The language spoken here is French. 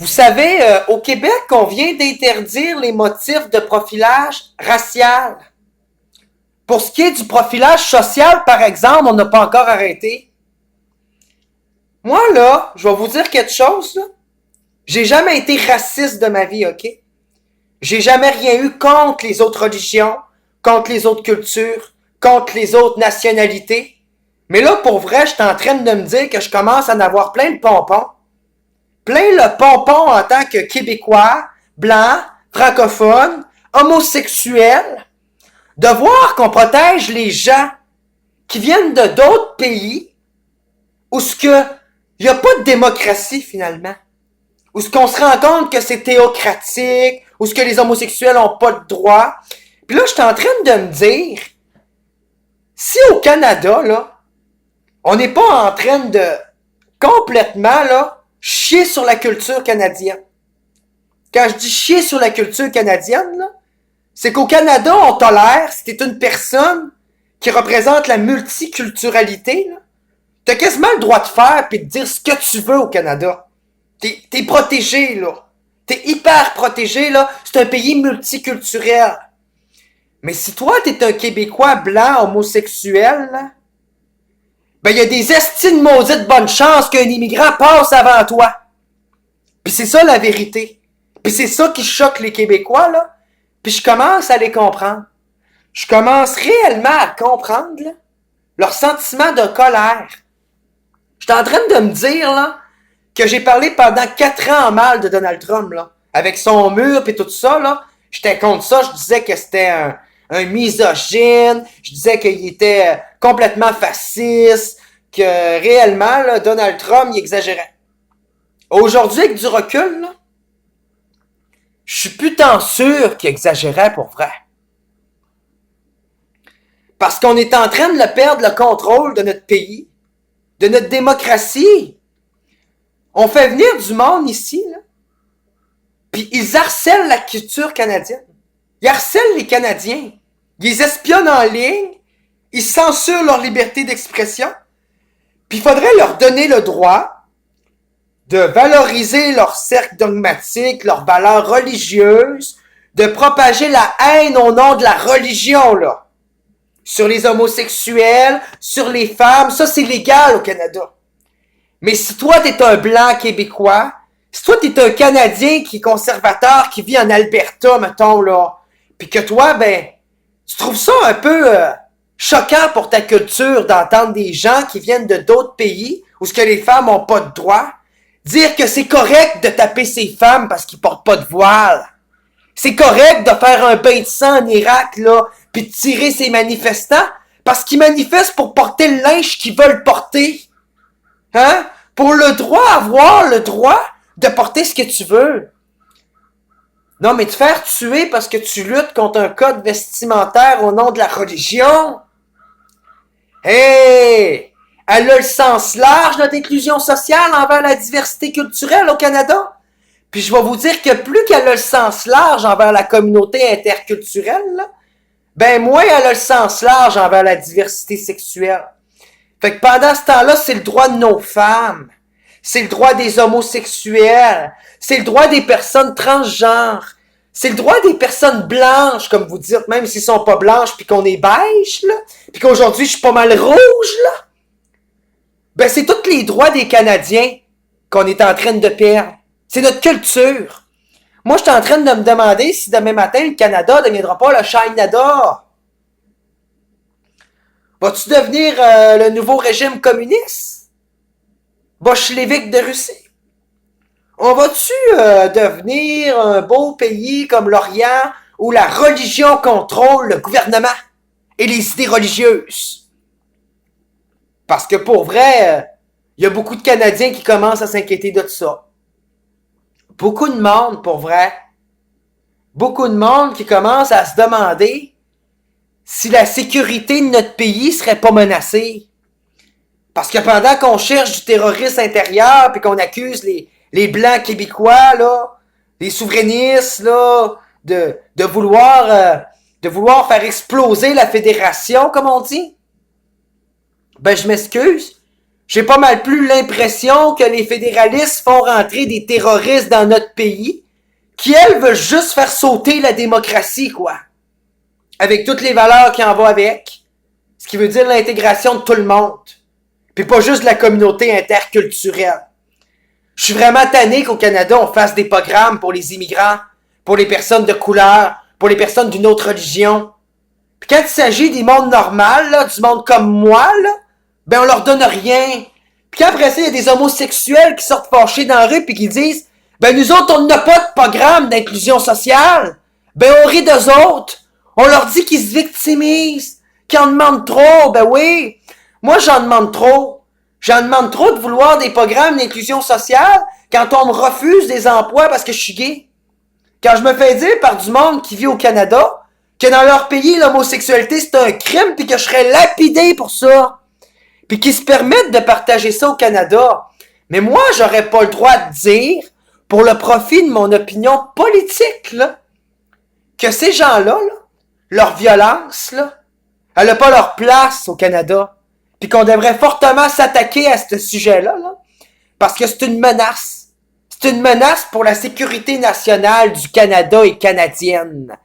Vous savez, au Québec, on vient d'interdire les motifs de profilage racial. Pour ce qui est du profilage social, par exemple, on n'a pas encore arrêté. Moi, là, je vais vous dire quelque chose, là. J'ai jamais été raciste de ma vie, OK? J'ai jamais rien eu contre les autres religions, contre les autres cultures, contre les autres nationalités. Mais là, pour vrai, je suis en train de me dire que je commence à en avoir plein de pompons. Plein le pompon en tant que Québécois, blanc, francophone, homosexuel, de voir qu'on protège les gens qui viennent de d'autres pays où ce que il n'y a pas de démocratie finalement, où ce qu'on se rend compte que c'est théocratique, où ce que les homosexuels ont pas de droit. Puis là, je suis en train de me dire, si au Canada, là, on n'est pas en train de complètement, là, chier sur la culture canadienne. Quand je dis chier sur la culture canadienne, là, c'est qu'au Canada, on tolère, si t'es une personne qui représente la multiculturalité, là, t'as quasiment le droit de faire pis de dire ce que tu veux au Canada. T'es protégé, là. T'es hyper protégé, là. C'est un pays multiculturel. Mais si toi, t'es un Québécois blanc homosexuel, là, ben, y a des estis de maudite bonne chance qu'un immigrant passe avant toi. Puis c'est ça la vérité. Puis c'est ça qui choque les Québécois, là. Puis je commence à les comprendre. Je commence réellement à comprendre, là, leur sentiment de colère. Je suis en train de me dire, là, que j'ai parlé pendant 4 ans en mal de Donald Trump, là. Avec son mur pis tout ça, là. J'étais contre ça, je disais que c'était un misogyne, je disais qu'il était complètement fasciste, que réellement, là, Donald Trump, il exagérait. Aujourd'hui, avec du recul, là, je suis plus tant sûr qu'il exagérait pour vrai. Parce qu'on est en train de le perdre le contrôle de notre pays, de notre démocratie. On fait venir du monde ici, là, puis ils harcèlent la culture canadienne. Ils harcèlent les Canadiens. Ils les espionnent en ligne, ils censurent leur liberté d'expression, puis il faudrait leur donner le droit de valoriser leur cercle dogmatique, leurs valeurs religieuses, de propager la haine au nom de la religion, là. Sur les homosexuels, sur les femmes, ça c'est légal au Canada. Mais si toi t'es un blanc québécois, si toi t'es un Canadien qui est conservateur, qui vit en Alberta, mettons, là, pis que toi, ben, tu trouves ça un peu choquant pour ta culture d'entendre des gens qui viennent de d'autres pays où ce que les femmes ont pas de droit, dire que c'est correct de taper ces femmes parce qu'ils portent pas de voile. C'est correct de faire un bain de sang en Irak, là, pis de tirer ces manifestants parce qu'ils manifestent pour porter le linge qu'ils veulent porter. Hein? Pour avoir le droit de porter ce que tu veux. Non, mais te faire tuer parce que tu luttes contre un code vestimentaire au nom de la religion? Hey! Elle a le sens large, notre inclusion sociale envers la diversité culturelle au Canada. Puis je vais vous dire que plus qu'elle a le sens large envers la communauté interculturelle, là, ben moins elle a le sens large envers la diversité sexuelle. Fait que pendant ce temps-là, c'est le droit de nos femmes. C'est le droit des homosexuels. C'est le droit des personnes transgenres. C'est le droit des personnes blanches, comme vous dites, même s'ils sont pas blanches puis qu'on est beige, là. Puis qu'aujourd'hui, je suis pas mal rouge, là. Ben, c'est tous les droits des Canadiens qu'on est en train de perdre. C'est notre culture. Moi, je suis en train de me demander si demain matin, le Canada ne deviendra pas le China. Vas-tu devenir le nouveau régime communiste? Bolchevique de Russie? On va-tu devenir un beau pays comme l'Orient où la religion contrôle le gouvernement et les idées religieuses? Parce que pour vrai, il y a beaucoup de Canadiens qui commencent à s'inquiéter de ça. Beaucoup de monde, pour vrai. Beaucoup de monde qui commence à se demander si la sécurité de notre pays serait pas menacée. Parce que pendant qu'on cherche du terrorisme intérieur puis qu'on accuse les Blancs québécois, là, les souverainistes, là, de vouloir faire exploser la fédération, comme on dit, ben je m'excuse. j'ai pas mal plus l'impression que les fédéralistes font rentrer des terroristes dans notre pays, qui, elles, veulent juste faire sauter la démocratie, quoi. Avec toutes les valeurs qui en vont avec. Ce qui veut dire l'intégration de tout le monde. Puis pas juste de la communauté interculturelle. Je suis vraiment tanné qu'au Canada, on fasse des programmes pour les immigrants, pour les personnes de couleur, pour les personnes d'une autre religion. Puis quand il s'agit des mondes normaux, là, du monde comme moi, là, ben on leur donne rien. Puis après ça, il y a des homosexuels qui sortent fâchés dans la rue puis qui disent ben nous autres, on n'a pas de programme d'inclusion sociale. Ben on rit d'eux autres. On leur dit qu'ils se victimisent, qu'ils en demandent trop. Ben oui, moi j'en demande trop. J'en demande trop de vouloir des programmes d'inclusion sociale quand on me refuse des emplois parce que je suis gay. Quand je me fais dire par du monde qui vit au Canada que dans leur pays, l'homosexualité c'est un crime puis que je serais lapidé pour ça. Puis qu'ils se permettent de partager ça au Canada. Mais moi, j'aurais pas le droit de dire, pour le profit de mon opinion politique, là, que ces gens-là, là, leur violence, là, elle n'a pas leur place au Canada. Puis qu'on devrait fortement s'attaquer à ce sujet-là, là, parce que c'est une menace. C'est une menace pour la sécurité nationale du Canada et canadienne.